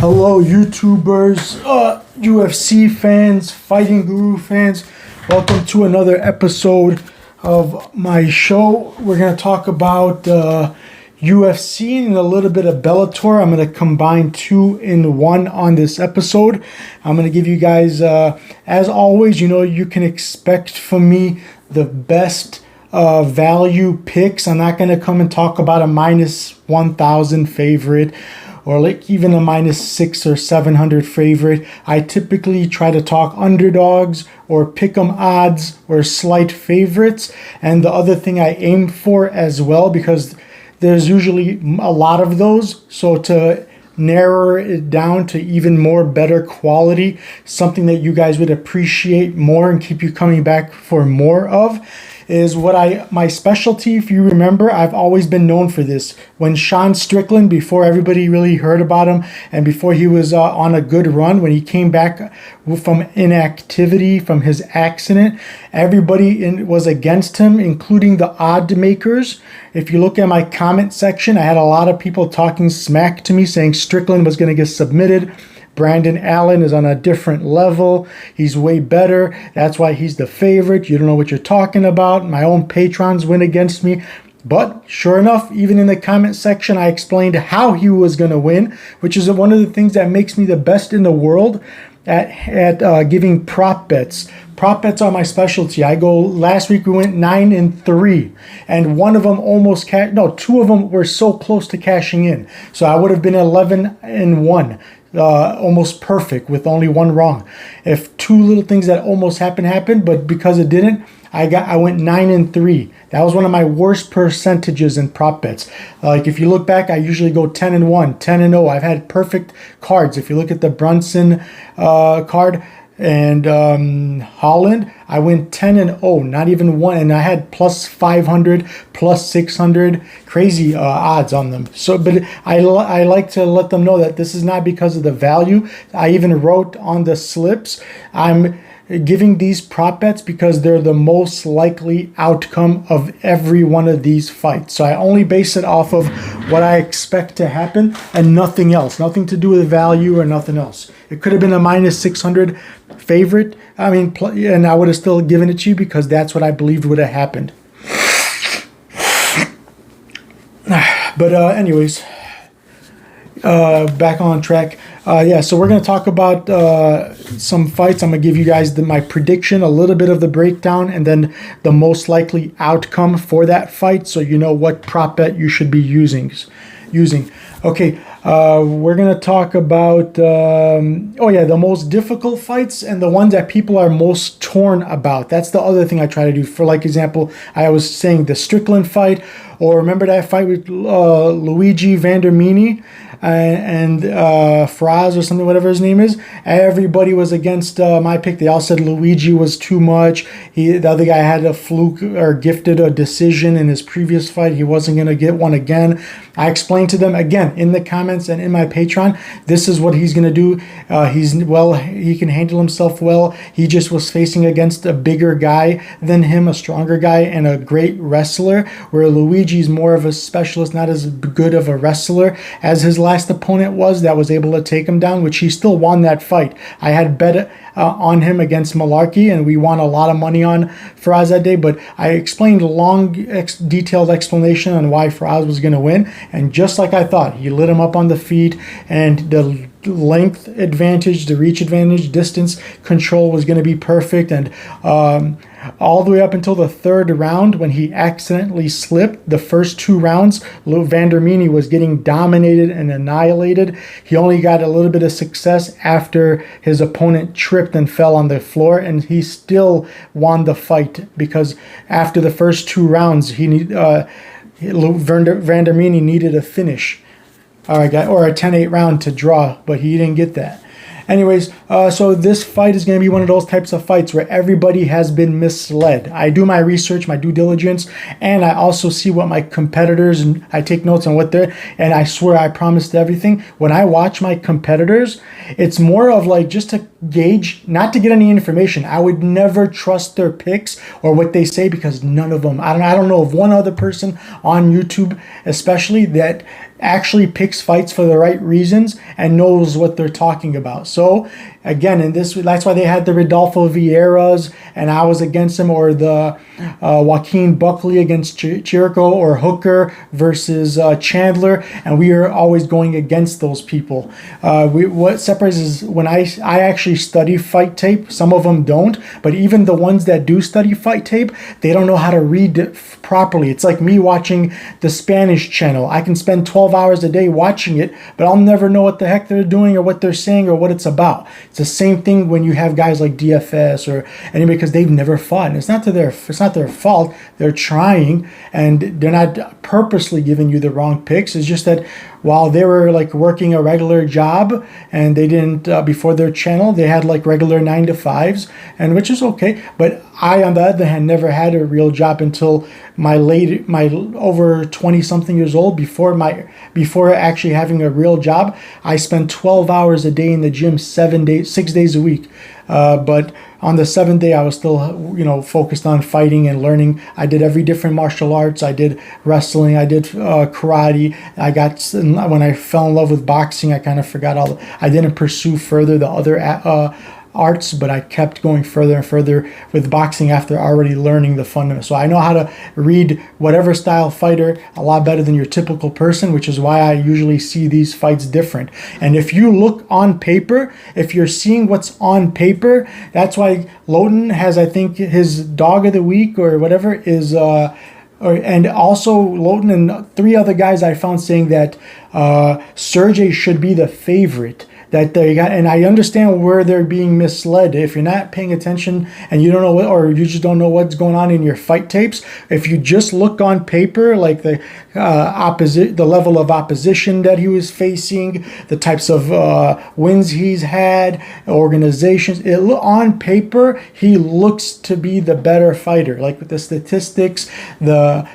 Hello, YouTubers, UFC fans, Fighting Guru fans. Welcome to another episode of my show. We're going to talk about UFC and a little bit of Bellator. I'm going to combine two in one on this episode. I'm going to give you guys, as always, you can expect from me the best value picks. I'm not going to come and talk about a minus 1,000 favorite or like even a minus 600 or 700 favorite. I typically try to talk underdogs or pick 'em odds or slight favorites. And the other thing I aim for as well, because there's usually a lot of those, so to narrow it down to even more better quality, something that you guys would appreciate more and keep you coming back for more of, is my specialty. If you remember, I've always been known for this. When Sean Strickland, before everybody really heard about him and before he was on a good run, when he came back from inactivity from his accident, everybody was against him, including the odd makers. If you look at my comment section, I had a lot of people talking smack to me saying Strickland was going to get submitted. Brandon Allen is on a different level. He's way better. That's why he's the favorite. You don't know what you're talking about. My own patrons went against me. But sure enough, even in the comment section, I explained how he was going to win, which is one of the things that makes me the best in the world at giving prop bets. Prop bets are my specialty. Last week we went 9-3, and one of them two of them were so close to cashing in. So I would have been 11-1. Almost perfect with only one wrong. If two little things that almost happened, but because it didn't, I went 9-3. That was one of my worst percentages in prop bets. Like if you look back, I usually go 10-1, 10-0. I've had perfect cards. If you look at the Brunson card and Holland, I went 10-0, not even one, and I had plus 500, plus 600, crazy odds on them. So, but I like to let them know that this is not because of the value. I even wrote on the slips, I'm giving these prop bets because they're the most likely outcome of every one of these fights. So I only base it off of what I expect to happen and nothing else. Nothing to do with value or nothing else. It could have been a minus 600 favorite. And I would have still given it to you because that's what I believed would have happened. But anyways, back on track. So we're going to talk about some fights. I'm going to give you guys my prediction, a little bit of the breakdown, and then the most likely outcome for that fight, so you know what prop bet you should be using. Okay, we're going to talk about the most difficult fights and the ones that people are most torn about. That's the other thing I try to do. For like example, I was saying the Strickland fight, or remember that fight with Luigi Vandermini and Fraz or something, whatever his name is. Everybody was against my pick. They all said Luigi was too much. The other guy had a fluke or gifted a decision in his previous fight. He wasn't going to get one again. I explained to them again in the comments and in my Patreon, this is what he's going to do. He can handle himself well. He just was facing against a bigger guy than him, a stronger guy, and a great wrestler, where Luigi's more of a specialist, not as good of a wrestler as his last opponent that was able to take him down, which he still won that fight. I had bet on him against Malarkey, and we won a lot of money on Faraz that day, but I explained a long, detailed explanation on why Faraz was going to win, and just like I thought, he lit him up on the feet, and the length advantage, the reach advantage, distance control was going to be perfect, and all the way up until the third round when he accidentally slipped. The first two rounds, Vandermini was getting dominated and annihilated. He only got a little bit of success after his opponent tripped and fell on the floor, and he still won the fight because after the first two rounds, Vandermini needed a finish. Or a 10-8 round to draw, but he didn't get that. Anyways, so this fight is going to be one of those types of fights where everybody has been misled. I do my research, my due diligence, and I also see what my competitors, and I take notes on what they're, and I swear I promised everything. When I watch my competitors, it's more of like just to gauge, not to get any information. I would never trust their picks or what they say because none of them, I don't know of one other person on YouTube especially that actually picks fights for the right reasons and knows what they're talking about. So again, that's why they had the Rodolfo Vieiras and I was against him, or the Joaquin Buckley against Chirico, or Hooker versus Chandler, and we are always going against those people. What separates is when I actually study fight tape. Some of them don't, but even the ones that do study fight tape, they don't know how to read it properly. It's like me watching the Spanish channel. I can spend 12 hours a day watching it, but I'll never know what the heck they're doing or what they're saying or what it's about. It's the same thing when you have guys like DFS or anybody, because they've never fought. And it's not their fault. They're trying, and they're not purposely giving you the wrong picks. It's just that while they were like working a regular job and they didn't before their channel, they had like regular 9-to-5s, and which is okay. But I, on the other hand, never had a real job until my over 20 something years old. Before actually having a real job, I spent 12 hours a day in the gym, 6 days a week. But on the 7th day, I was still, focused on fighting and learning. I did every different martial arts. I did wrestling. I did karate. When I fell in love with boxing, I kind of forgot I didn't pursue further the other arts, but I kept going further and further with boxing after already learning the fundamentals. So I know how to read whatever style fighter a lot better than your typical person, which is why I usually see these fights different. And if you look on paper, if you're seeing what's on paper, that's why Lowton has, I think, his dog of the week or whatever is and also Lowton and 3 other guys I found saying that Sergey should be the favorite. That they got, and I understand where they're being misled. If you're not paying attention and you don't know or you just don't know what's going on in your fight tapes, if you just look on paper, like the the level of opposition that he was facing, the types of wins he's had, organizations, on paper he looks to be the better fighter. Like with the statistics, the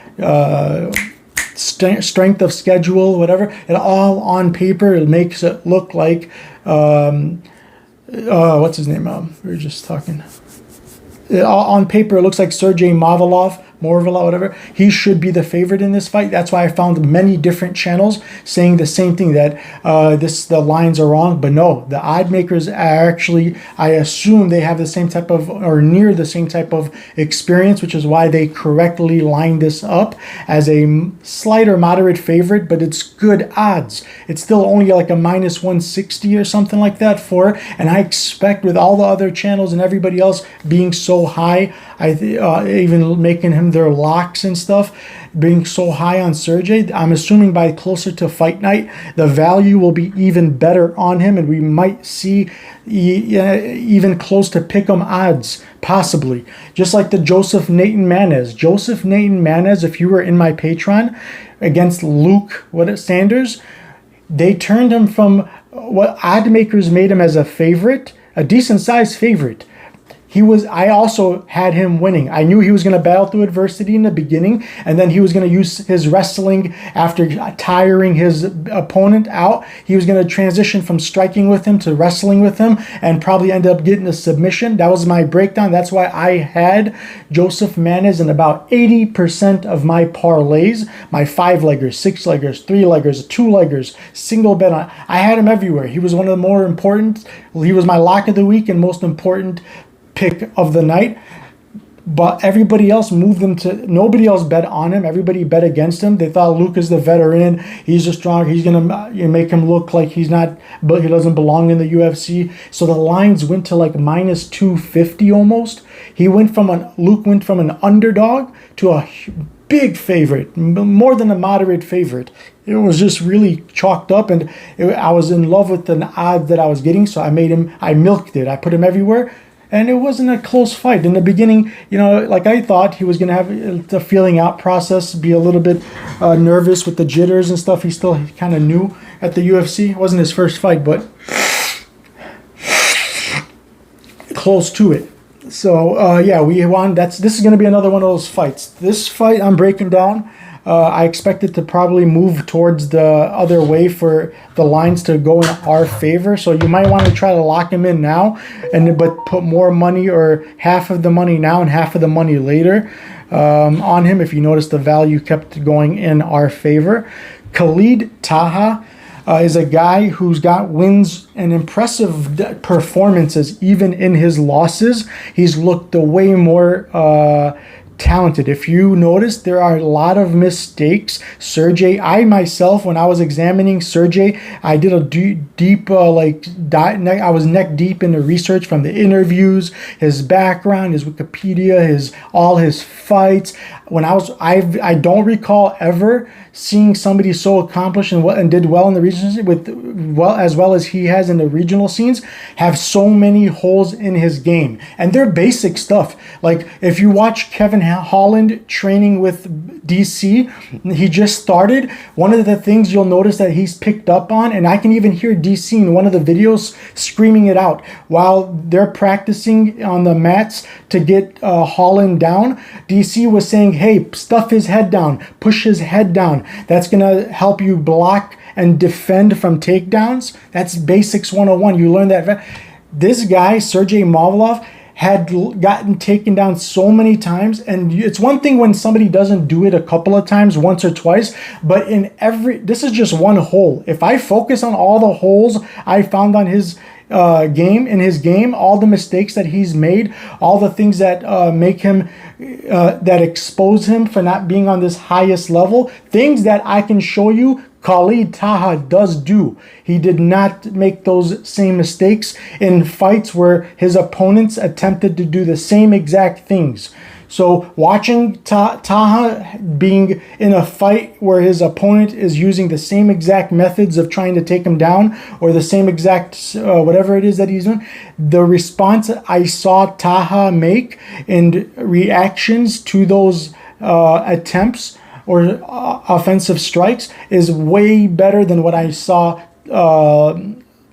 strength of schedule, whatever, it all on paper, it makes it look like what's his name? We were just talking. On paper, it looks like Sergey Morvalov, whatever. He should be the favorite in this fight. That's why I found many different channels saying the same thing, that the lines are wrong. But no, the odd makers are actually, I assume they have the same type of, or near the same type of experience, which is why they correctly lined this up as a slight or moderate favorite, but it's good odds. It's still only like a minus 160 or something like that for it. And I expect with all the other channels and everybody else being so high, even making him their locks and stuff, being so high on Sergey, I'm assuming by closer to fight night, the value will be even better on him, and we might see even close to pick'em odds, possibly. Just like the Joseph Nathan Manez, if you were in my Patreon, against Luke Sanders, they turned him from what odd makers made him as a favorite, a decent sized favorite. I also had him winning. I knew he was going to battle through adversity in the beginning, and then he was going to use his wrestling after tiring his opponent out. He was going to transition from striking with him to wrestling with him and probably end up getting a submission. That was my breakdown. That's why I had Joseph Manez in about 80% of my parlays, my 5-leggers, 6-leggers, 3-leggers, 2-leggers, single bet on. I had him everywhere. He was one of the more important. He was my lock of the week and most important pick of the night, but everybody else moved him to, nobody else bet on him. Everybody bet against him. They thought Luke is the veteran, he's a strong, he's gonna make him look like he's not, but he doesn't belong in the UFC. So the lines went to like minus 250 almost. Luke went from an underdog to a big favorite, more than a moderate favorite. It was just really chalked up, and I was in love with the odds that I was getting, so I milked it. I put him everywhere. And it wasn't a close fight. In the beginning, like I thought he was going to have the feeling out process, be a little bit nervous with the jitters and stuff. He's still kind of new at the UFC. It wasn't his first fight, but close to it. So, we won. This is going to be another one of those fights. This fight I'm breaking down, I expect it to probably move towards the other way for the lines to go in our favor. So you might want to try to lock him in now, but put more money, or half of the money now and half of the money later on him. If you notice, the value kept going in our favor. Khalid Taha is a guy who's got wins and impressive performances even in his losses. He's looked way more talented. If you notice, there are a lot of mistakes. Sergey, I myself, when I was examining Sergey, I did a deep I was neck deep into research from the interviews, his background, his Wikipedia, all his fights. I don't recall ever seeing somebody so accomplished and did well in the regions as well as he has in the regional scenes, have so many holes in his game, and they're basic stuff. Like if you watch Kevin Holland training with DC, he just started. One of the things you'll notice that he's picked up on, and I can even hear DC in one of the videos screaming it out while they're practicing on the mats to get Holland down. DC was saying, hey, stuff his head down, push his head down. That's going to help you block and defend from takedowns. That's basics 101. You learn that. This guy, Sergey Movolov, had gotten taken down so many times, and it's one thing when somebody doesn't do it a couple of times, once or twice, but this is just one hole. If I focus on all the holes I found on his game, all the mistakes that he's made, all the things that make him that expose him for not being on this highest level, things that I can show you Khalid Taha does do. He did not make those same mistakes in fights where his opponents attempted to do the same exact things. So watching Taha being in a fight where his opponent is using the same exact methods of trying to take him down, or the same exact whatever it is that he's doing, the response I saw Taha make in reactions to those attempts or offensive strikes is way better than what I saw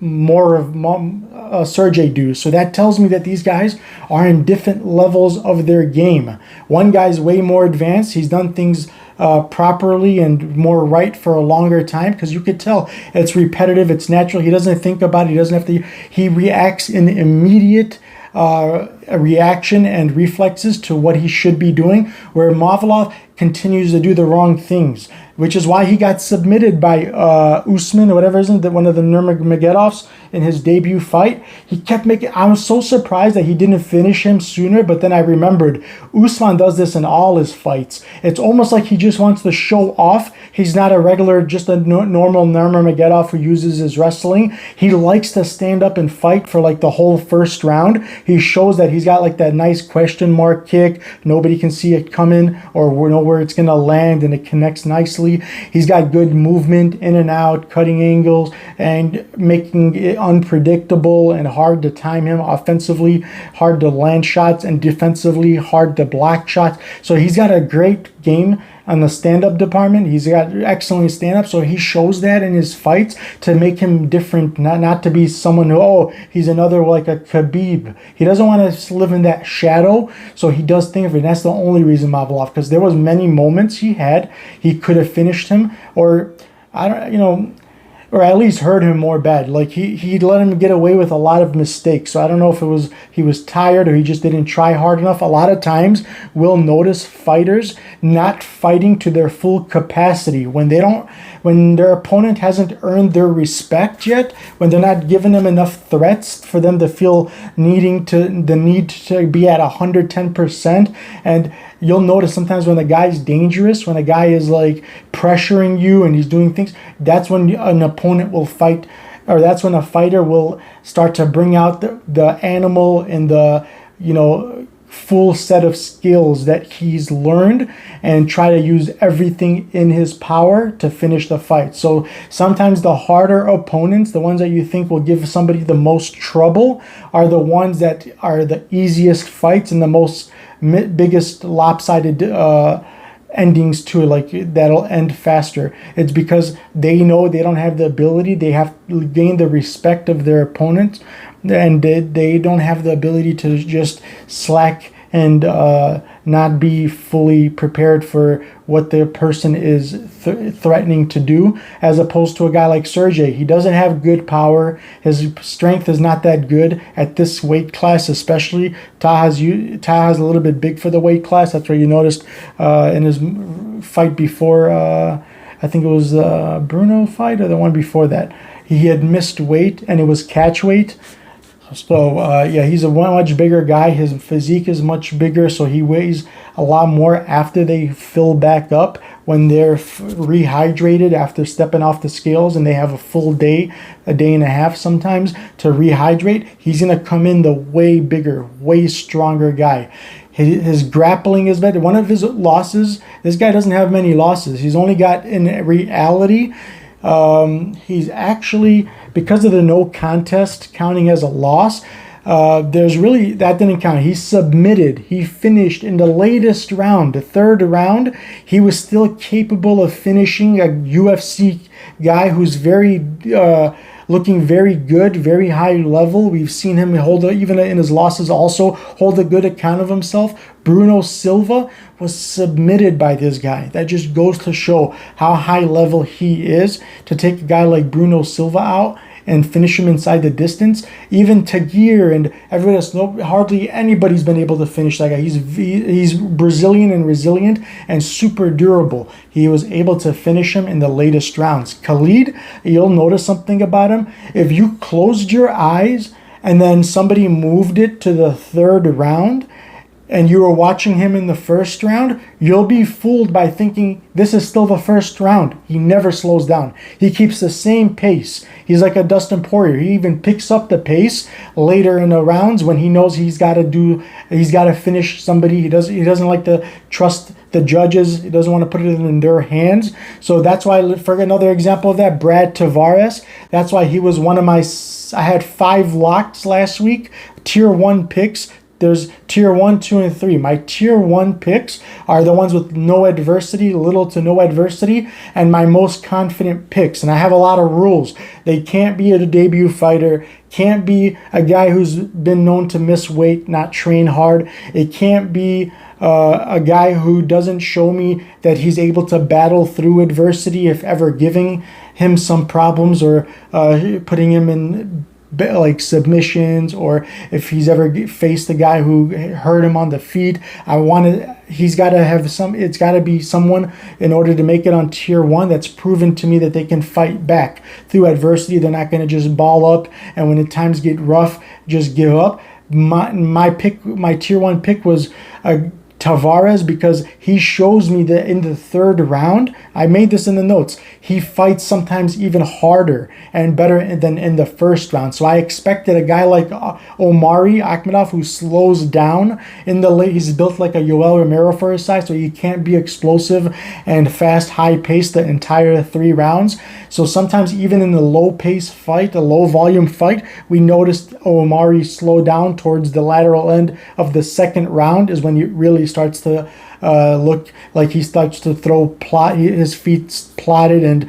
more of Sergey do. So that tells me that these guys are in different levels of their game. One guy's way more advanced. He's done things properly and more right for a longer time, because you could tell it's repetitive, it's natural. He doesn't think about it. He doesn't have to. He reacts in immediate reaction and reflexes to what he should be doing, where Movolov continues to do the wrong things, which is why he got submitted by Usman or whatever, isn't that one of the Nurmagomedovs in his debut fight? He kept making. I was so surprised that he didn't finish him sooner, but then I remembered Usman does this in all his fights. It's almost like he just wants to show off. He's not a regular, just a normal Nurmagomedov who uses his wrestling. He likes to stand up and fight for like the whole first round. He shows that he's got like that nice question mark kick. Nobody can see it coming or know where it's going to land, and it connects nicely. He's got good movement in and out, cutting angles, and making it unpredictable and hard to time him offensively, hard to land shots, and defensively hard to block shots. So he's got a great game on the stand-up department. He's got excellent stand-up, so he shows that in his fights to make him different, not to be someone who, he's another like a Khabib. He doesn't want to live in that shadow, so he does think of it. And that's the only reason Movolov, because there was many moments he could have finished him, or or at least hurt him more bad. Like he let him get away with a lot of mistakes. So I don't know if it was he was tired or he just didn't try hard enough. A lot of times we'll notice fighters not fighting to their full capacity when their opponent hasn't earned their respect yet, when they're not giving them enough threats for them to feel the need to be at 110%. And you'll notice sometimes when the guy's dangerous, when a guy is like pressuring you and he's doing things, that's when an opponent will fight, or that's when a fighter will start to bring out the animal and the full set of skills that he's learned, and try to use everything in his power to finish the fight. So sometimes the harder opponents, the ones that you think will give somebody the most trouble, are the ones that are the easiest fights and the biggest lopsided endings to it, like that'll end faster. It's because they know they don't have the ability, they have to gain the respect of their opponents, and they don't have the ability to just slack and not be fully prepared for what the person is threatening to do, as opposed to a guy like Sergey. He doesn't have good power. His strength is not that good at this weight class, especially. Taha's a little bit big for the weight class. That's what you noticed in his fight before I think it was the Bruno fight or the one before that. He had missed weight, and it was catch weight. So, yeah, he's a much bigger guy. His physique is much bigger, so he weighs a lot more after they fill back up, when they're rehydrated after stepping off the scales, and they have a full day, a day and a half sometimes, to rehydrate. He's going to come in the way bigger, way stronger guy. His grappling is better. One of his losses, this guy doesn't have many losses. He's only got, in reality, he's actually, because of the no contest counting as a loss, there's really, that didn't count. He submitted. He finished in the latest round, the third round. He was still capable of finishing a UFC guy who's very, looking very good, very high level. We've seen him even in his losses also, hold a good account of himself. Bruno Silva was submitted by this guy. That just goes to show how high level he is, to take a guy like Bruno Silva out and finish him inside the distance. Even Tagir and everybody else, hardly anybody's been able to finish that guy. He's Brazilian and resilient and super durable. He was able to finish him in the latest rounds. Khalid, you'll notice something about him. If you closed your eyes and then somebody moved it to the third round, and you were watching him in the first round, you'll be fooled by thinking this is still the first round. He never slows down. He keeps the same pace. He's like a Dustin Poirier. He even picks up the pace later in the rounds when he knows he's got to finish somebody. He doesn't like to trust the judges. He doesn't want to put it in their hands. So that's why, for another example of that, Brad Tavares, that's why he was one of my, I had 5 locks last week, tier 1 picks. There's tier 1, 2, and 3. My tier 1 picks are the ones with no adversity, little to no adversity, and my most confident picks. And I have a lot of rules. They can't be a debut fighter, can't be a guy who's been known to miss weight, not train hard. It can't be a guy who doesn't show me that he's able to battle through adversity, if ever giving him some problems or putting him in like submissions, or if he's ever faced a guy who hurt him on the feet. He's got to have it's got to be someone, in order to make it on tier 1, that's proven to me that they can fight back through adversity. They're not going to just ball up, and when the times get rough, just give up. My tier 1 pick was Tavares, because he shows me that in the third round, I made this in the notes, he fights sometimes even harder and better than in the first round. So I expected a guy like Omari Akhmedov, who slows down in the late. He's built like a Yoel Romero for his size, so he can't be explosive and fast, high pace the entire 3 rounds. So sometimes even in the low pace fight, a low volume fight, we noticed Omari slow down towards the lateral end of the second round, is when he really starts to look like he starts to throw his feet plotted, and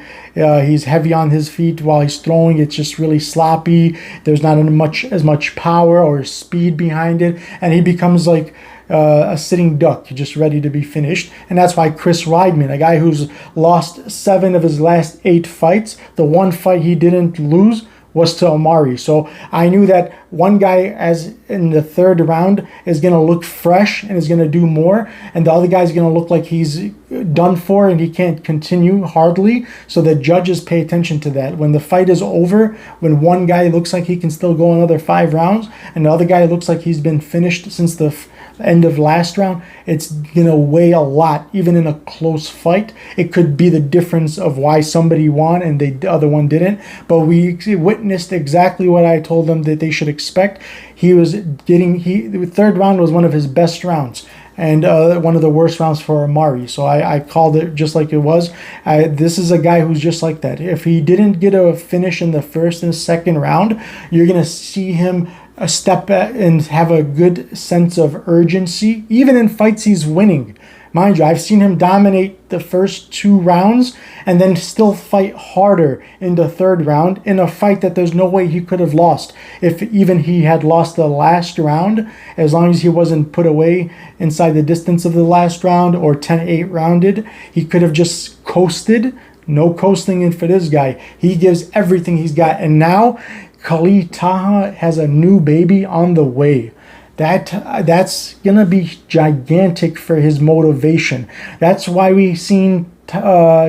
he's heavy on his feet while he's throwing. It's just really sloppy. There's not as much power or speed behind it, and he becomes like a sitting duck, just ready to be finished. And that's why Chris Weidman, a guy who's lost 7 of his last 8 fights, the one fight he didn't lose was to Omari. So I knew that one guy, as in the third round, is going to look fresh and is going to do more, and the other guy is going to look like he's done for and he can't continue hardly. So the judges pay attention to that. When the fight is over, when one guy looks like he can still go another 5 rounds and the other guy looks like he's been finished since the end of last round, it's going to weigh a lot, even in a close fight. It could be the difference of why somebody won and the other one didn't. But we witnessed exactly what I told them that they should expect. The third round was one of his best rounds, and one of the worst rounds for Amari. So I called it just like it was. This is a guy who's just like that. If he didn't get a finish in the first and second round, you're going to see him step back and have a good sense of urgency, even in fights he's winning. Mind you, I've seen him dominate the first 2 rounds and then still fight harder in the third round in a fight that there's no way he could have lost. If even he had lost the last round, as long as he wasn't put away inside the distance of the last round or 10-8 rounded, he could have just coasted. No coasting in for this guy. He gives everything he's got. And now Khalid Taha has a new baby on the way. That's going to be gigantic for his motivation. That's why we've seen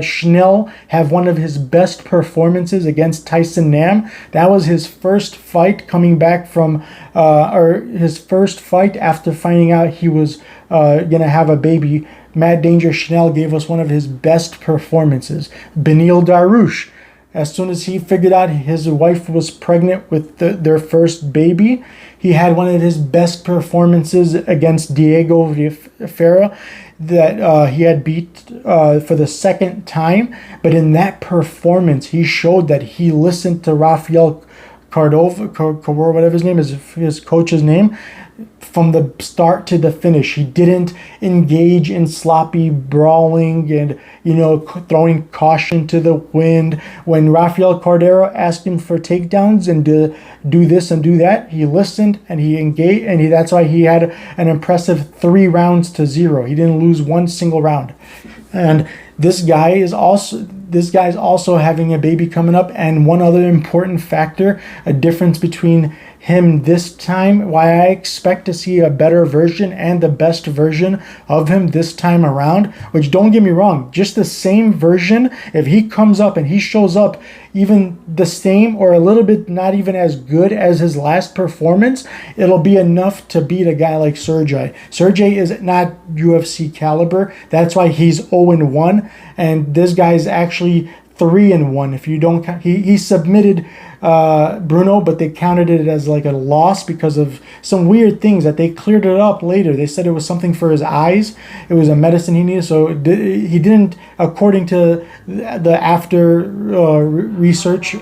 Schnell have one of his best performances against Tyson Nam. That was his first fight coming back from, or his first fight after finding out he was going to have a baby. Matt Danger Schnell gave us one of his best performances. Beneil Dariush, as soon as he figured out his wife was pregnant with their first baby, he had one of his best performances against Diego Ferreira that he had beat for the second time. But in that performance, he showed that he listened to Rafael Cordova, whatever his name is, his coach's name, from the start to the finish. He didn't engage in sloppy brawling and, throwing caution to the wind. When Rafael Cordero asked him for takedowns and to do this and do that, he listened and he engaged, and that's why he had an impressive 3-0. He didn't lose one single round. And this guy is also having a baby coming up. And one other important factor, a difference between him this time, why I expect to see a better version and the best version of him this time around, which, don't get me wrong, just the same version, if he comes up and he shows up even the same or a little bit not even as good as his last performance, it'll be enough to beat a guy like Sergey. Sergey is not UFC caliber. That's why he's 0-1, and this guy's actually 3-1. If you don't count, he submitted Bruno, but they counted it as like a loss because of some weird things that they cleared it up later. They said it was something for his eyes. It was a medicine he needed, so he didn't, according to the after research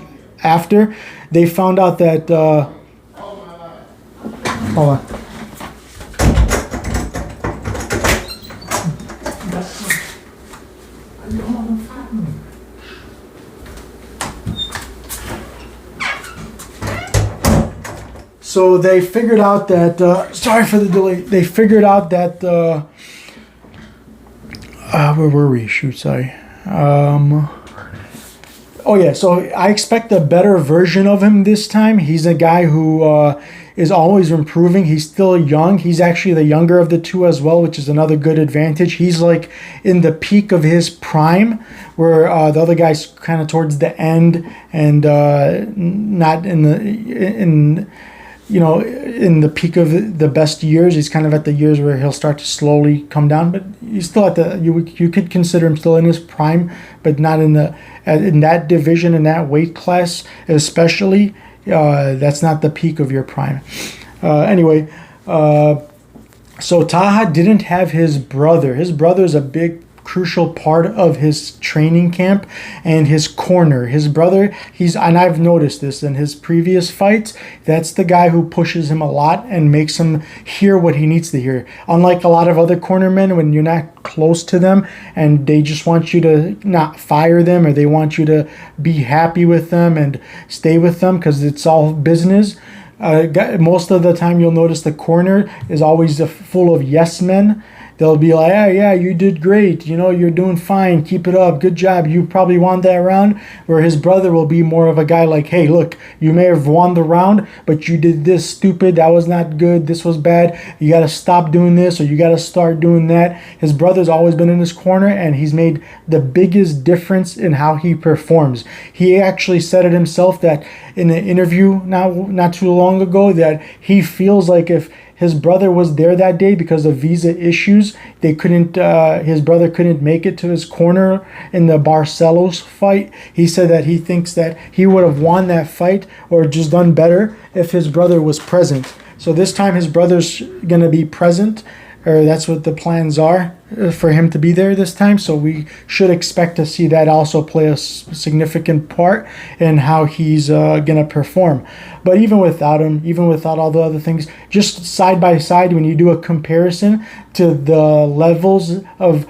after, they found out that hold on. So they figured out that, sorry for the delay, they figured out that, where were we? Shoot, sorry. Oh yeah, so I expect a better version of him this time. He's a guy who is always improving. He's still young. He's actually the younger of the two as well, which is another good advantage. He's like in the peak of his prime, where the other guy's kind of towards the end and not in the peak of the best years. He's kind of at the years where he'll start to slowly come down, but he's still at the, you could consider him still in his prime, but not in that division, in that weight class especially. That's not the peak of your prime. Anyway, so Taha didn't have his brother. His brother's a big crucial part of his training camp and his corner. His brother, and I've noticed this in his previous fights, that's the guy who pushes him a lot and makes him hear what he needs to hear. Unlike a lot of other cornermen, when you're not close to them and they just want you to not fire them, or they want you to be happy with them and stay with them because it's all business. Most of the time you'll notice the corner is always full of yes men. They'll be like, yeah, you did great. You're doing fine. Keep it up. Good job. You probably won that round. Where his brother will be more of a guy like, hey, look, you may have won the round, but you did this stupid. That was not good. This was bad. You got to stop doing this, or you got to start doing that. His brother's always been in his corner, and he's made the biggest difference in how he performs. He actually said it himself that in an interview not too long ago that he feels like if his brother was there that day because of visa issues, his brother couldn't make it to his corner in the Barcelos fight. He said that he thinks that he would have won that fight or just done better if his brother was present. So this time his brother's going to be present, or that's what the plans are for him to be there this time. So we should expect to see that also play a significant part in how he's going to perform. But even without him, even without all the other things, just side by side, when you do a comparison to the levels of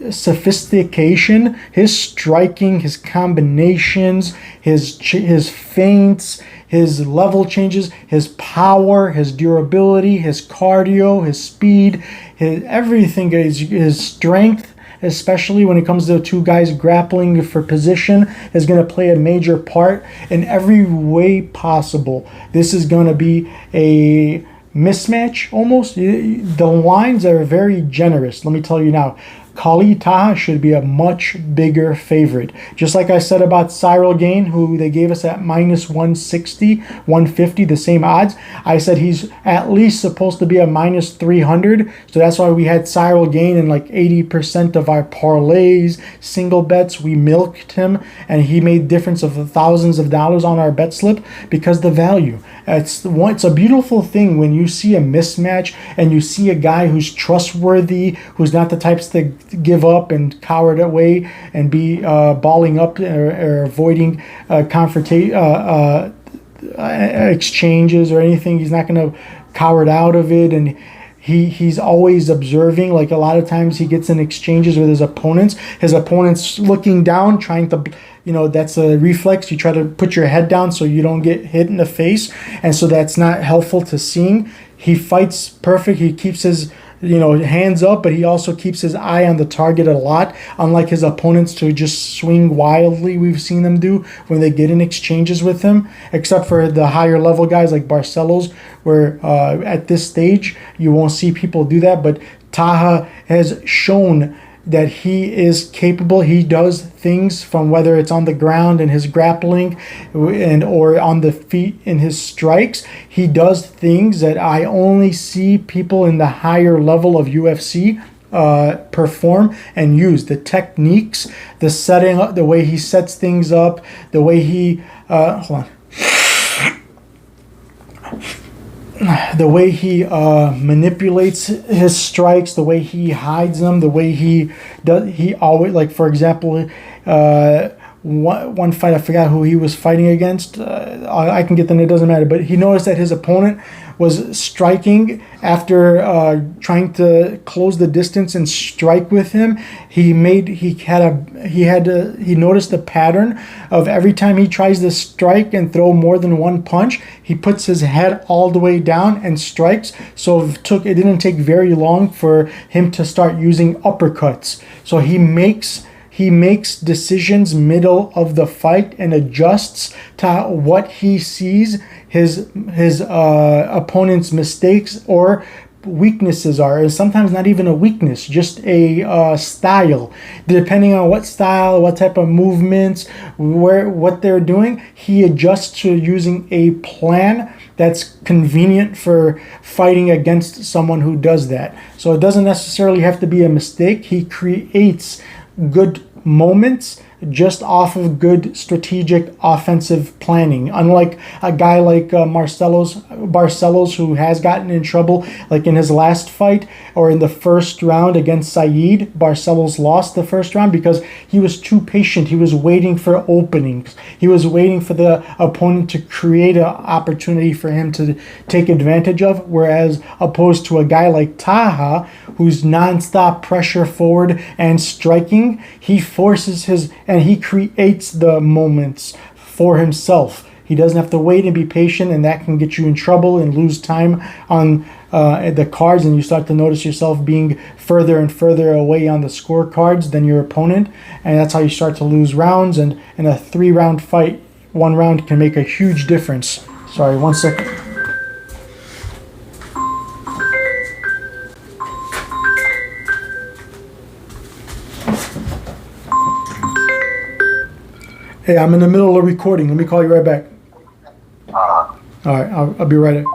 sophistication, his striking, his combinations, his feints, his level changes, his power, his durability, his cardio, his speed, his everything, his strength, especially when it comes to two guys grappling for position, is going to play a major part in every way possible. This is going to be a mismatch almost. The lines are very generous. Let me tell you now. Taha should be a much bigger favorite. Just like I said about Cyril Gain, who they gave us at minus 160, 150, the same odds. I said he's at least supposed to be a minus 300. So that's why we had Cyril Gain in like 80% of our parlays, single bets. We milked him, and he made difference of thousands of dollars on our bet slip because the value. It's a beautiful thing when you see a mismatch and you see a guy who's trustworthy, who's not the types to give up and cower away and be balling up or avoiding exchanges or anything. He's not going to cower out of it, and he's always observing. Like a lot of times he gets in exchanges with his opponents looking down, trying to, that's a reflex. You try to put your head down so you don't get hit in the face, and so that's not helpful to seeing. He fights perfect. He keeps his hands up, but he also keeps his eye on the target a lot, unlike his opponents to just swing wildly. We've seen them do when they get in exchanges with him, except for the higher level guys like Barcelos, where at this stage you won't see people do that. But Taha has shown that he is capable. He does things from whether it's on the ground in his grappling or on the feet in his strikes. He does things that I only see people in the higher level of UFC perform and use. The techniques, the setting up, the way he sets things up, the way he the way he manipulates his strikes, the way he hides them, the way he does. He always, like, for example, one fight, I forgot who he was fighting against. I can get the name, it doesn't matter. But he noticed that his opponent was striking after trying to close the distance and strike with him. He noticed the pattern of every time he tries to strike and throw more than one punch, he puts his head all the way down and strikes. So it didn't take very long for him to start using uppercuts. So he makes decisions middle of the fight and adjusts to what he sees his opponent's mistakes or weaknesses are. And sometimes not even a weakness, just a style. Depending on what style, what type of movements, what they're doing, he adjusts to using a plan that's convenient for fighting against someone who does that. So it doesn't necessarily have to be a mistake. He creates good moments just off of good strategic offensive planning. Unlike a guy like Barcelos, who has gotten in trouble, like in his last fight or in the first round against Saeed. Barcelos lost the first round because he was too patient. He was waiting for openings. He was waiting for the opponent to create an opportunity for him to take advantage of, whereas opposed to a guy like Taha, who's nonstop pressure forward and striking, he creates the moments for himself. He doesn't have to wait and be patient, and that can get you in trouble and lose time on the cards, and you start to notice yourself being further and further away on the scorecards than your opponent, and that's how you start to lose rounds. And in a 3-round fight, 1 round can make a huge difference. Sorry, 1 second. Hey, I'm in the middle of recording. Let me call you right back. All right, I'll be right back.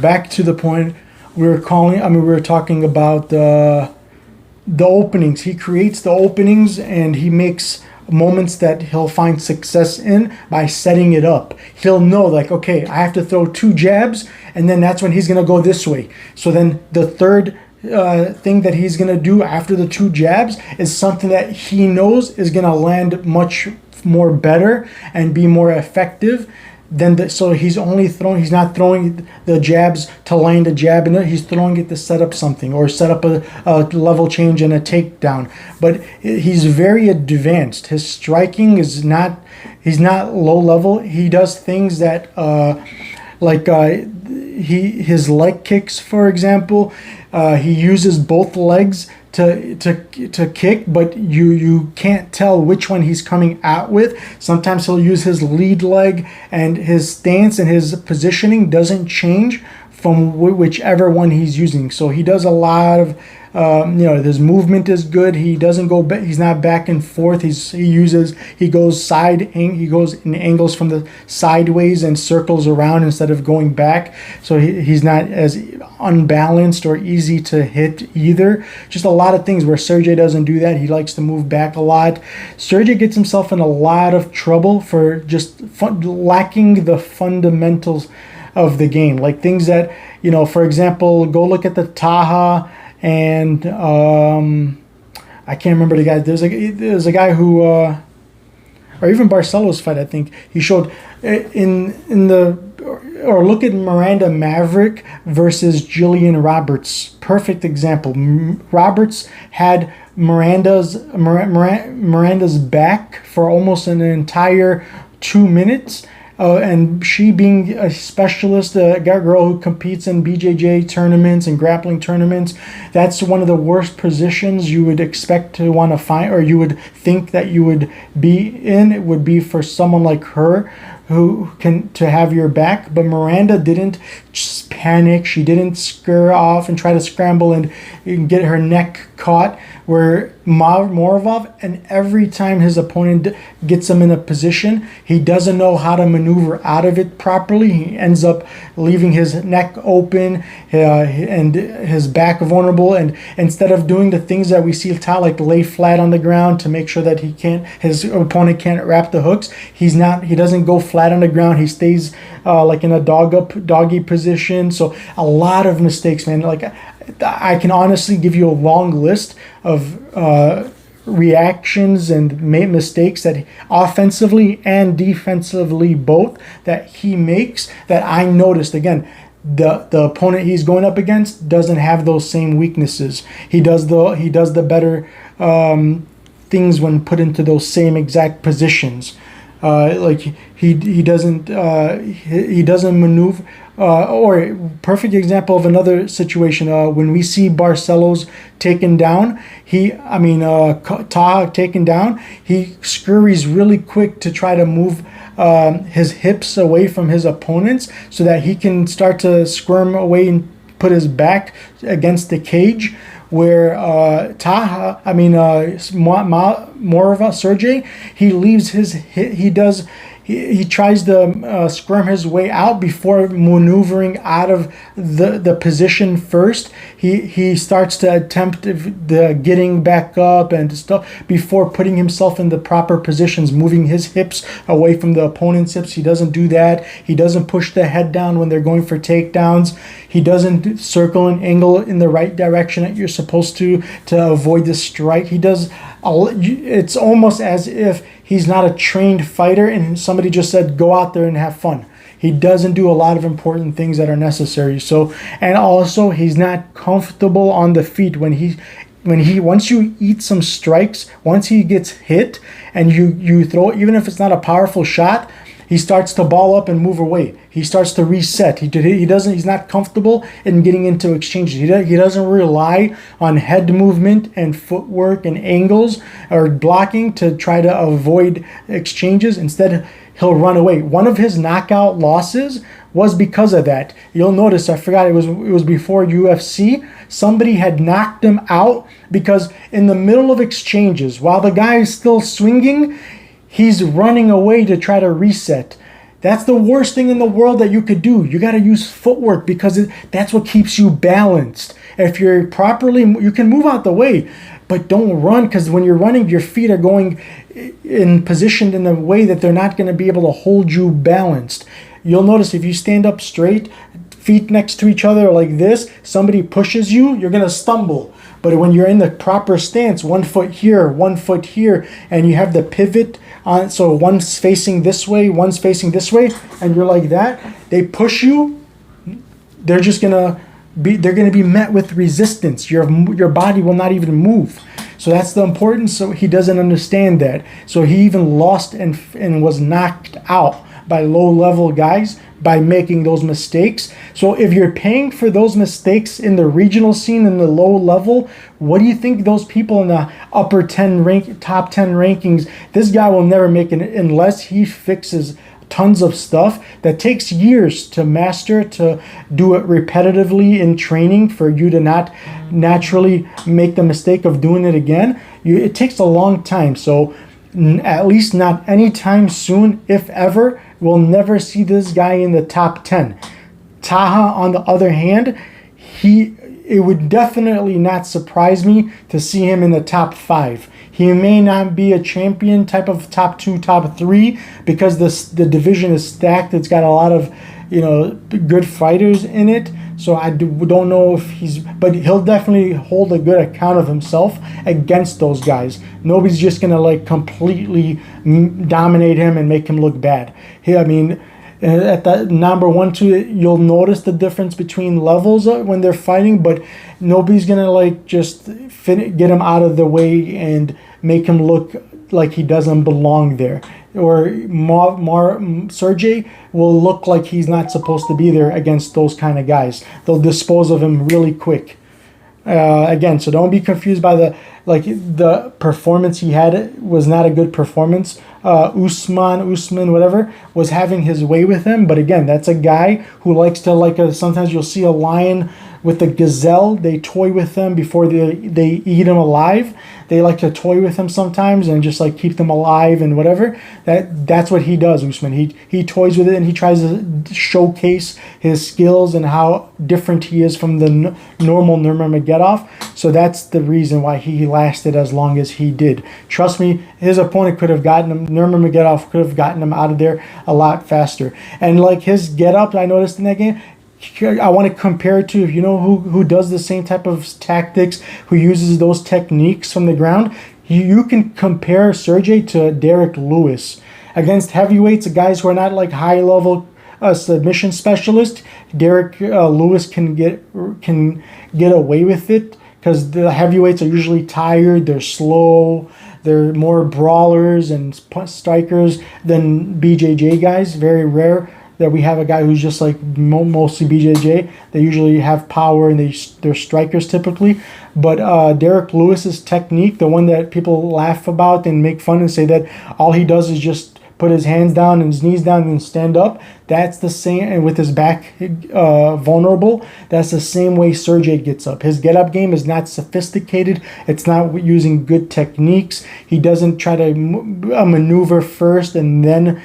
Back to the point we were talking about the openings. He creates the openings, and he makes moments that he'll find success in by setting it up. He'll know, like, okay, I have to throw 2 jabs, and then that's when he's going to go this way. So then the third thing that he's going to do after the 2 jabs is something that he knows is going to land much more better and be more effective than so he's not throwing the jabs to land a jab in it. He's throwing it to set up something or set up a level change and a takedown. But he's very advanced. His striking he's not low level. He does things that his leg kicks, for example. He uses both legs to kick, but you can't tell which one he's coming out with. Sometimes he'll use his lead leg, and his stance and his positioning doesn't change from whichever one he's using. So he does a lot of, his movement is good. He doesn't go, he's not back and forth. He goes in angles from the sideways and circles around instead of going back. So he's not as unbalanced or easy to hit either. Just a lot of things where Sergey doesn't do that. He likes to move back a lot. Sergey gets himself in a lot of trouble for just lacking the fundamentals of the game, like things that, for example, go look at the Taha and I can't remember the guy. There's a guy who, or even Barcelo's fight. I think he showed or look at Miranda Maverick versus Jillian Roberts. Perfect example. Roberts had Miranda's back for almost an entire 2 minutes. And she being a specialist, a girl who competes in BJJ tournaments and grappling tournaments, that's one of the worst positions you would expect to want to find, or you would think that you would be in. It would be for someone like her who can to have your back. But Miranda didn't just panic. She didn't scurry off and try to scramble and get her neck caught. Where Moravov, and every time his opponent gets him in a position, he doesn't know how to maneuver out of it properly. He ends up leaving his neck open and his back vulnerable. And instead of doing the things that we see Taha, like lay flat on the ground to make sure that his opponent can't wrap the hooks, he doesn't go flat on the ground. He stays like in a doggy position. So a lot of mistakes, man. Like, I can honestly give you a long list of reactions and mistakes that offensively and defensively both that he makes that I noticed. Again, the opponent he's going up against doesn't have those same weaknesses. He does the better things when put into those same exact positions. Like he doesn't maneuver. Or perfect example of another situation, when we see Barcelos taken down, Taha taken down, he scurries really quick to try to move his hips away from his opponents so that he can start to squirm away and put his back against the cage. Where Sergey, he leaves he tries to squirm his way out before maneuvering out of the position first. He starts to attempt the getting back up and stuff before putting himself in the proper positions, moving his hips away from the opponent's hips. He doesn't do that. He doesn't push the head down when they're going for takedowns. He doesn't circle an angle in the right direction that you're supposed to avoid the strike. He does. It's almost as if he's not a trained fighter and somebody just said, go out there and have fun. He doesn't do a lot of important things that are necessary. So, and also he's not comfortable on the feet once you eat some strikes, once he gets hit and you throw, even if it's not a powerful shot, he starts to ball up and move away. He starts to reset. He's not comfortable in getting into exchanges. He doesn't rely on head movement and footwork and angles or blocking to try to avoid exchanges. Instead, he'll run away. One of his knockout losses was because of that. You'll notice, I forgot, it was before UFC. Somebody had knocked him out because in the middle of exchanges, while the guy is still swinging, he's running away to try to reset. That's the worst thing in the world that you could do. You got to use footwork because that's what keeps you balanced. If you're properly, you can move out the way, but don't run, because when you're running, your feet are going positioned in a way that they're not going to be able to hold you balanced. You'll notice if you stand up straight, feet next to each other like this, somebody pushes you, you're going to stumble. But when you're in the proper stance, 1 foot here, 1 foot here, and you have the pivot on, so one's facing this way, one's facing this way, and you're like that, they push you, they're going to be met with resistance. Your body will not even move. So that's the importance. So he doesn't understand that. So he even lost and was knocked out by low-level guys by making those mistakes. So if you're paying for those mistakes in the regional scene, in the low level, what do you think those people in the top 10 rankings, this guy will never make it unless he fixes tons of stuff that takes years to master, to do it repetitively in training for you to not naturally make the mistake of doing it again. It takes a long time. So at least not anytime soon, if ever, we'll never see this guy in the top 10. Taha, on the other hand, it would definitely not surprise me to see him in the top 5. He may not be a champion type of top 2, top 3 because the division is stacked. It's got a lot of good fighters in it. So I don't know if but he'll definitely hold a good account of himself against those guys. Nobody's just gonna like completely dominate him and make him look bad. At the number 1, 2, you'll notice the difference between levels when they're fighting, but nobody's gonna like just get him out of the way and make him look like he doesn't belong there. Or Sergey will look like he's not supposed to be there against those kind of guys. They'll dispose of him really quick. Again, so don't be confused by the performance he had was not a good performance. Usman, whatever, was having his way with him. But again, that's a guy who likes to sometimes you'll see a lion with a gazelle. They toy with them before they eat him alive. They like to toy with him sometimes and just like keep them alive and whatever. That's what he does, Usman. He toys with it and he tries to showcase his skills and how different he is from the normal Nurmagomedov. So that's the reason why he lasted as long as he did. Trust me, his opponent could have gotten him. Nurmagomedov could have gotten him out of there a lot faster. And like his get up, I noticed in that game. I want to compare it to, if you know who does the same type of tactics, who uses those techniques from the ground, you can compare Sergey to Derek Lewis. Against heavyweights, guys who are not like high-level submission specialists, Derek Lewis can get away with it because the heavyweights are usually tired, they're slow, they're more brawlers and strikers than BJJ guys. Very rare that we have a guy who's just like mostly BJJ. They usually have power and they're strikers typically. But Derek Lewis's technique, the one that people laugh about and make fun and say that all he does is just put his hands down and his knees down and stand up, that's the same, and with his back vulnerable, that's the same way Sergey gets up. His get-up game is not sophisticated. It's not using good techniques. He doesn't try to maneuver first and then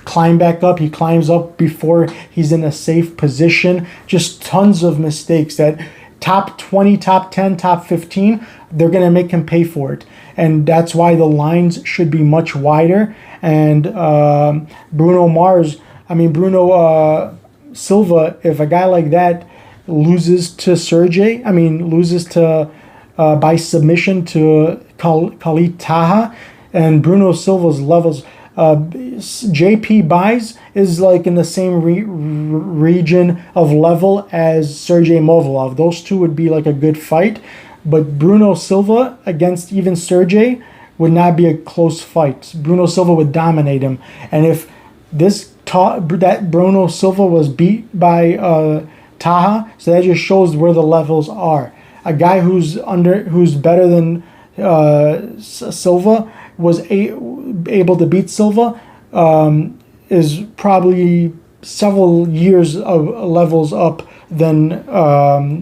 climb back up. He climbs up before he's in a safe position. Just tons of mistakes that top 20, top 10, top 15, they're going to make him pay for it. And that's why the lines should be much wider. And Bruno Silva, if a guy like that loses to Sergey, loses to by submission to Khalid Taha, and Bruno Silva's levels, JP Buys is like in the same region of level as Sergey Movolov. Those two would be like a good fight. But Bruno Silva against even Sergey would not be a close fight. Bruno Silva would dominate him. And if that Bruno Silva was beat by Taha, so that just shows where the levels are. A guy who's better than Silva was able to beat Silva is probably several years of levels up than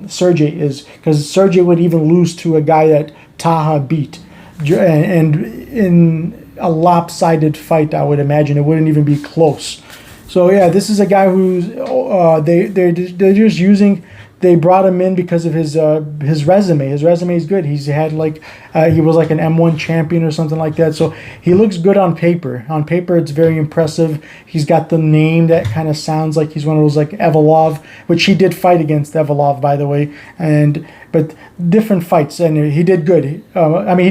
Sergey is, because Sergey would even lose to a guy that Taha beat, and in a lopsided fight, I would imagine it wouldn't even be close. So yeah, this is a guy who's they're just using. They brought him in because of his resume. His resume is good. He was like an M1 champion or something like that. So he looks good on paper. On paper, it's very impressive. He's got the name that kind of sounds like he's one of those like Evolov, which he did fight against Evolov, by the way. But different fights, and he did good. He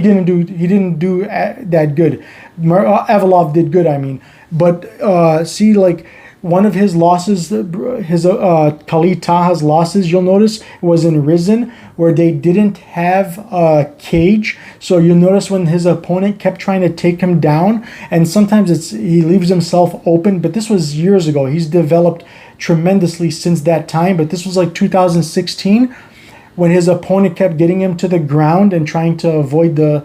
didn't do that good. Evolov did good. But see, like, one of his losses, Khalid Taha's losses, you'll notice, was in Rizin, where they didn't have a cage. So you'll notice when his opponent kept trying to take him down, and sometimes he leaves himself open. But this was years ago. He's developed tremendously since that time. But this was like 2016. when his opponent kept getting him to the ground and trying to avoid the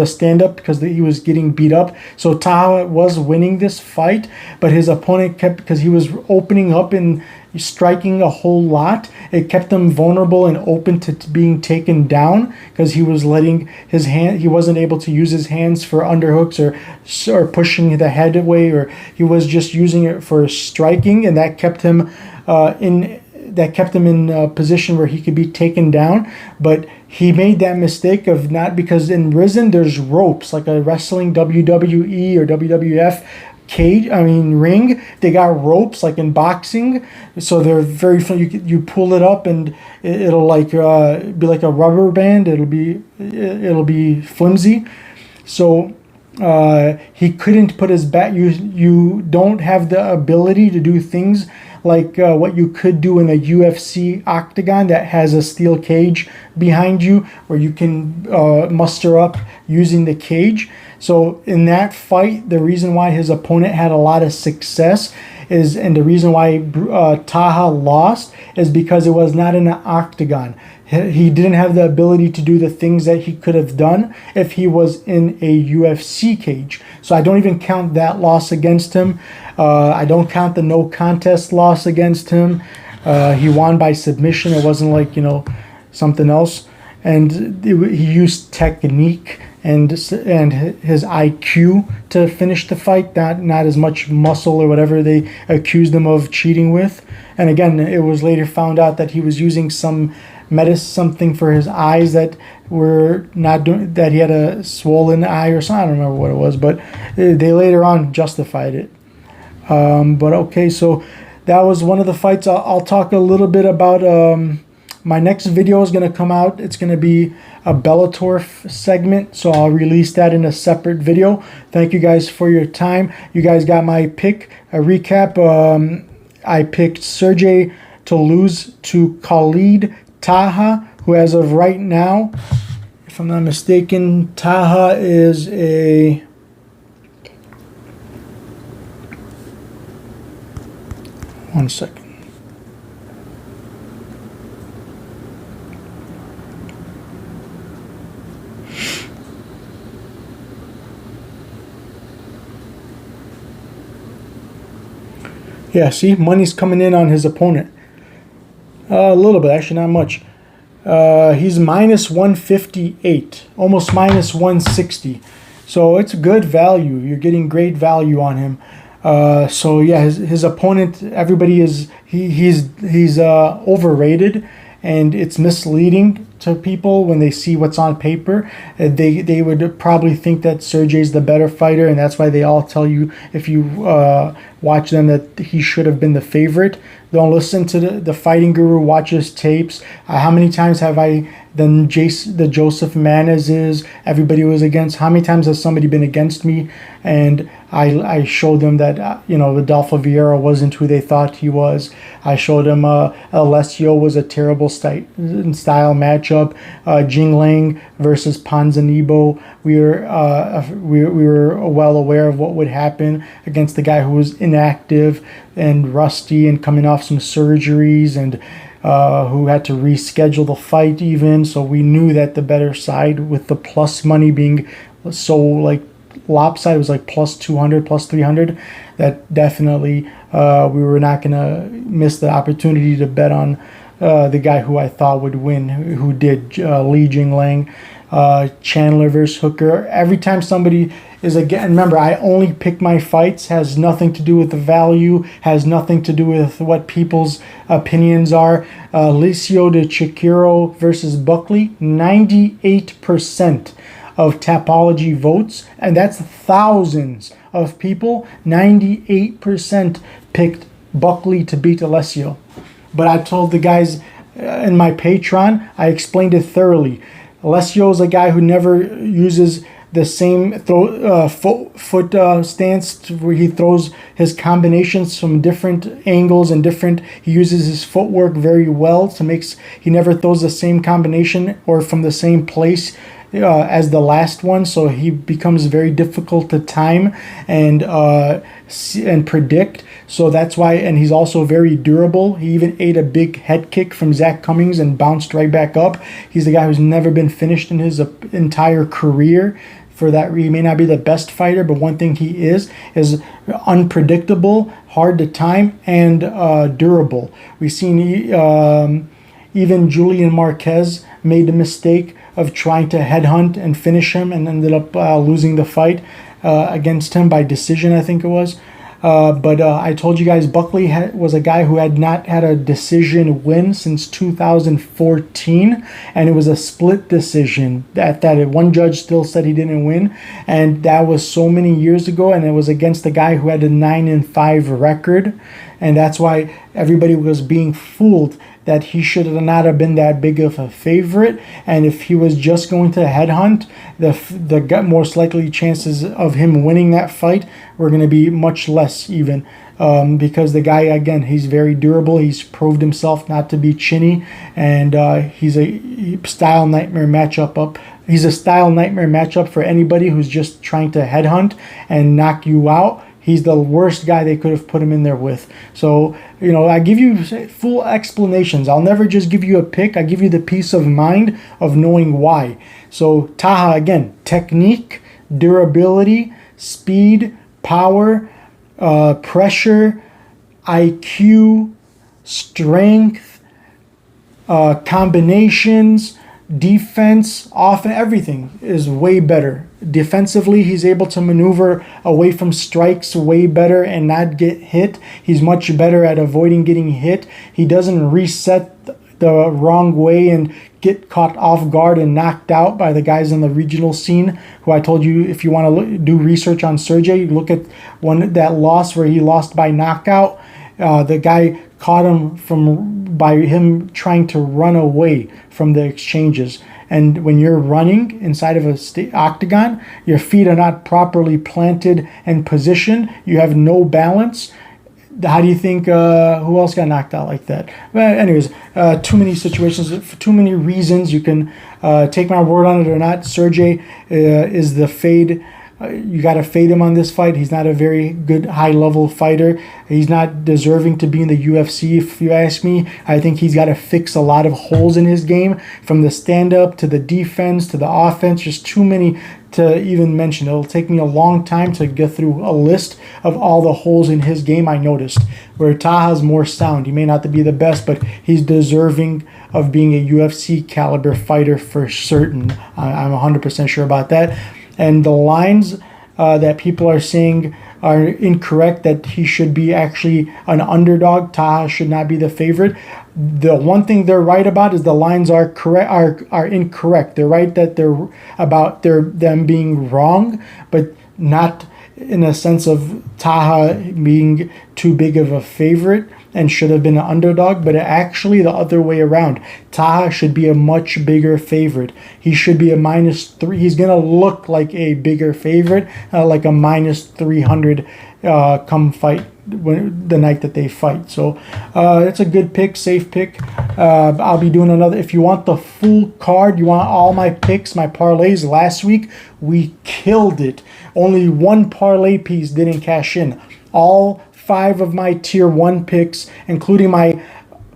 stand-up because he was getting beat up. So Taha was winning this fight, but his opponent kept, because he was opening up and striking a whole lot, it kept him vulnerable and open to being taken down because he was letting his hand, he wasn't able to use his hands for underhooks or pushing the head away, or he was just using it for striking, and that kept him in a position where he could be taken down. But he made that mistake of not, because in Risen there's ropes, like a wrestling WWE or WWF ring. They got ropes like in boxing, so they're very fun. You pull it up and it'll like be like a rubber band. It'll be flimsy. So he couldn't put his back. You don't have the ability to do things like what you could do in a UFC octagon that has a steel cage behind you, where you can muster up using the cage. So in that fight, the reason why his opponent had a lot of success and the reason why Taha lost is because it was not in an octagon. He didn't have the ability to do the things that he could have done if he was in a UFC cage. So I don't even count that loss against him. I don't count the no contest loss against him. He won by submission. It wasn't like, something else. And he used technique and his IQ to finish the fight, not as much muscle or whatever they accused him of cheating with. And again, it was later found out that he was using something for his eyes that were not doing, that he had a swollen eye or something. I don't remember what it was, but they later on justified it. But okay, so that was one of the fights. I'll talk a little bit about my next video is going to come out. It's going to be a Bellator segment, so I'll release that in a separate video. Thank you guys for your time. You guys got my pick. A recap, I picked Sergey to lose to Khalid Taha, who as of right now, if I'm not mistaken, Taha is a... One second. Yeah, see, money's coming in on his opponent. A little bit, actually, not much. He's minus 158, almost minus 160. So it's good value. You're getting great value on him. So yeah, his opponent, everybody is he's overrated, and it's misleading to people when they see what's on paper. They would probably think that Sergey's the better fighter, and that's why they all tell you, if you watch them, that he should have been the favorite. Don't listen to the fighting guru. Watch his tapes. How many times have the Joseph Manezes, everybody was against? How many times has somebody been against me? And I showed them that Rodolfo Vieira wasn't who they thought he was. I showed them Alessio was a terrible style matchup. Jing Lang versus Ponzinibbio. We were well aware of what would happen against the guy who was inactive and rusty and coming off some surgeries, and who had to reschedule the fight even. So we knew that the better side, with the plus money being so like lopsided, was like plus 200, plus 300, that definitely we were not going to miss the opportunity to bet on the guy who I thought would win, who did, Li Jinglang. Chandler versus Hooker. Every time somebody is, again, remember, I only pick my fights, has nothing to do with the value, has nothing to do with what people's opinions are. Licio de Chiquiro versus Buckley, 98% of Tapology votes, and that's thousands of people. 98% picked Buckley to beat Alessio. But I told the guys in my Patreon, I explained it thoroughly. Alessio is a guy who never uses the same foot stance, where he throws his combinations from different angles and he uses his footwork very well he never throws the same combination or from the same place as the last one, so he becomes very difficult to time and predict. So that's why, and he's also very durable. He even ate a big head kick from Zach Cummings and bounced right back up. He's the guy who's never been finished in his entire career. For that, he may not be the best fighter, but one thing he is unpredictable, hard to time, and durable. We've seen even Julian Marquez made the mistake of trying to headhunt and finish him and ended up losing the fight against him by decision, I think it was. But I told you guys Buckley was a guy who had not had a decision win since 2014, and it was a split decision. That one judge still said he didn't win, and that was so many years ago, and it was against a guy who had a 9-5 record, and that's why everybody was being fooled that he should not have been that big of a favorite. And if he was just going to headhunt, the most likely chances of him winning that fight were going to be much less even. Because the guy, again, he's very durable. He's proved himself not to be chinny, and he's a style nightmare matchup. He's a style nightmare matchup for anybody who's just trying to headhunt and knock you out. He's the worst guy they could have put him in there with. So, I give you full explanations. I'll never just give you a pick. I give you the peace of mind of knowing why. So, Taha, again, technique, durability, speed, power, pressure, IQ, strength, combinations, defense, offense, everything is way better. Defensively, he's able to maneuver away from strikes way better and not get hit. He's much better at avoiding getting hit. He doesn't reset the wrong way and get caught off guard and knocked out by the guys in the regional scene, who I told you, if you want to do research on Sergey, look at that loss where he lost by knockout. The guy caught him by him trying to run away from the exchanges. And when you're running inside of a octagon, your feet are not properly planted and positioned. You have no balance. How do you think, who else got knocked out like that? Well, anyways, too many situations, for too many reasons. You can take my word on it or not. Sergey is the fade. You got to fade him on this fight. He's not a very good high-level fighter. He's not deserving to be in the UFC, if you ask me. I think he's got to fix a lot of holes in his game, from the stand-up to the defense to the offense. Just too many to even mention. It'll take me a long time to get through a list of all the holes in his game I noticed. Where Taha's more sound. He may not be the best, but he's deserving of being a UFC caliber fighter for certain. I'm 100% sure about that. And the lines that people are saying are incorrect, that he should be actually an underdog. Taha should not be the favorite. The one thing they're right about is the lines are incorrect. They're right that they're about them being wrong, but not in a sense of Taha being too big of a favorite and should have been an underdog, but actually the other way around. Taha should be a much bigger favorite. He should be a -3. He's going to look like a bigger favorite, like a -300 come fight the night that they fight. So it's a good pick, safe pick. I'll be doing another. If you want the full card, you want all my picks, my parlays. Last week, we killed it. Only one parlay piece didn't cash in. All 5 of my tier 1 picks, including my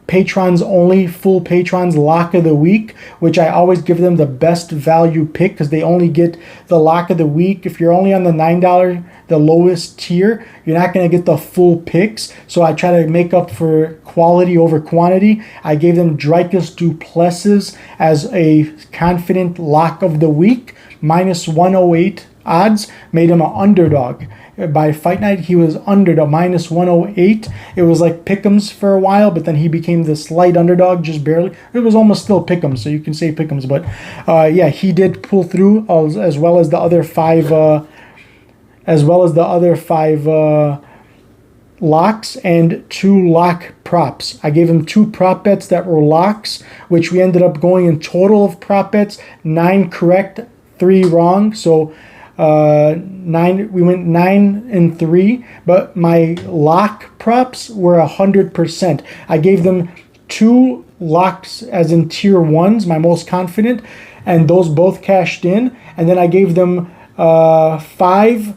patrons only, full patrons lock of the week, which I always give them the best value pick because they only get the lock of the week. If you're only on the $9, the lowest tier, you're not going to get the full picks. So I try to make up for quality over quantity. I gave them Dricus Duplessis as a confident lock of the week, -108 odds, made him an underdog. By fight night, he was underdog, -108. It was like pick'ems for a while, but then he became the slight underdog, just barely. It was almost still pick'ems, so you can say pick'ems. But yeah, he did pull through, as well as the other five, locks and 2 lock props. I gave him 2 prop bets that were locks, which we ended up going in total of prop bets 9 correct, 3 wrong. So 9, we went 9 and 3, but my lock props were 100%. I gave them 2 locks as in tier 1s, my most confident, and those both cashed in. And then I gave them 5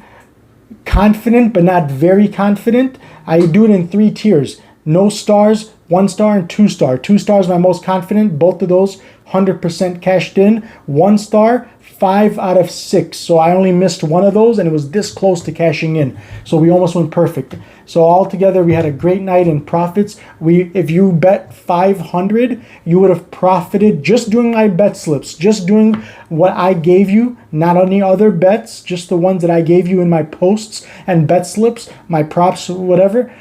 confident but not very confident. I do it in 3 tiers: no stars, 1 star, and 2 star. 2 stars my most confident. Both of those 100% cashed in. 1 star, 5 out of 6. So I only missed one of those, and it was this close to cashing in. So we almost went perfect. So altogether, we had a great night in profits. If you bet 500, you would have profited just doing my bet slips, just doing what I gave you, not any other bets, just the ones that I gave you in my posts and bet slips, my props, whatever.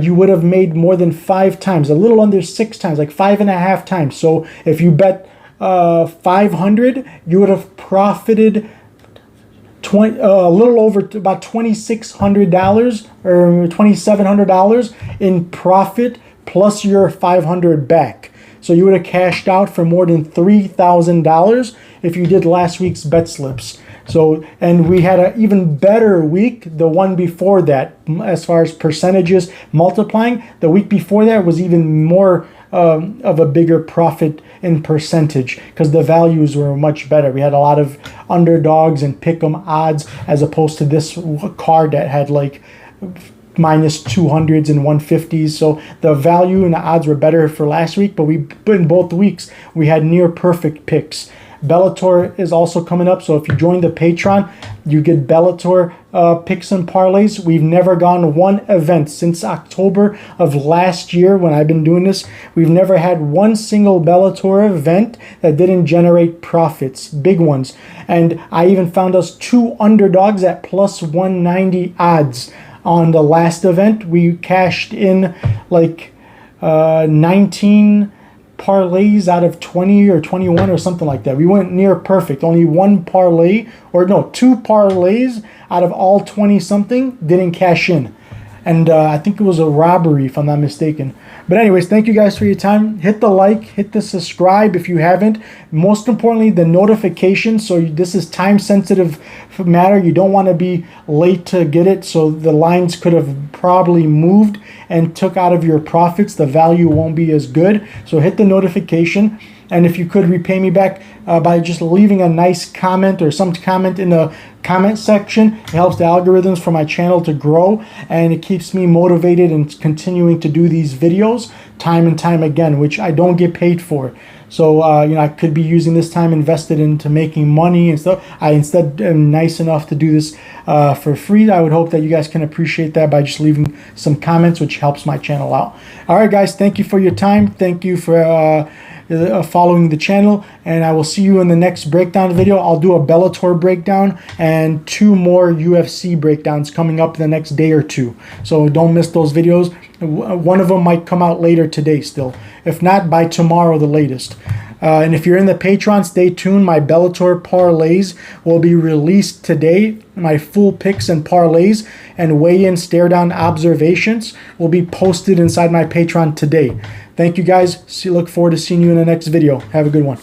You would have made more than 5 times, a little under 6 times, like 5.5 times. So if you bet 500, you would have profited a little over about $2,600 or $2,700 in profit plus your 500 back. So you would have cashed out for more than $3,000 if you did last week's bet slips. So, and we had an even better week, the one before that, as far as percentages multiplying. The week before that was even more of a bigger profit in percentage because the values were much better. We had a lot of underdogs and pick'em odds as opposed to this card that had like minus 200s and 150s. So the value and the odds were better for last week, but in both weeks we had near perfect picks. Bellator is also coming up, so if you join the Patreon, you get Bellator picks and parlays. We've never gone one event since October of last year when I've been doing this. We've never had one single Bellator event that didn't generate profits, big ones. And I even found us 2 underdogs at plus 190 odds. On the last event, we cashed in like 19 parlays out of 20 or 21 or something like that. We went near perfect. Only 1 parlay, or no, 2 parlays out of all 20 something didn't cash in. And I think it was a robbery if I'm not mistaken. But anyways, thank you guys for your time. Hit the like, hit the subscribe if you haven't. Most importantly, the notification. So this is time sensitive matter. You don't want to be late to get it. So the lines could have probably moved and took out of your profits. The value won't be as good. So hit the notification. And if you could repay me back by just leaving a nice comment or some comment in the comment section, it helps the algorithms for my channel to grow, and it keeps me motivated and continuing to do these videos time and time again, which I don't get paid for. So I could be using this time invested into making money and stuff. I instead am nice enough to do this for free. I would hope that you guys can appreciate that by just leaving some comments, which helps my channel out. All right, guys, thank you for your time. Thank you for following the channel, and I will see you in the next breakdown video. I'll do a Bellator breakdown and 2 more UFC breakdowns coming up in the next day or 2. So don't miss those videos. One of them might come out later today still. If not, by tomorrow the latest. And if you're in the Patreon, stay tuned. My Bellator parlays will be released today. My full picks and parlays and weigh-in stare-down observations will be posted inside my Patreon today. Thank you guys. Look forward to seeing you in the next video. Have a good one.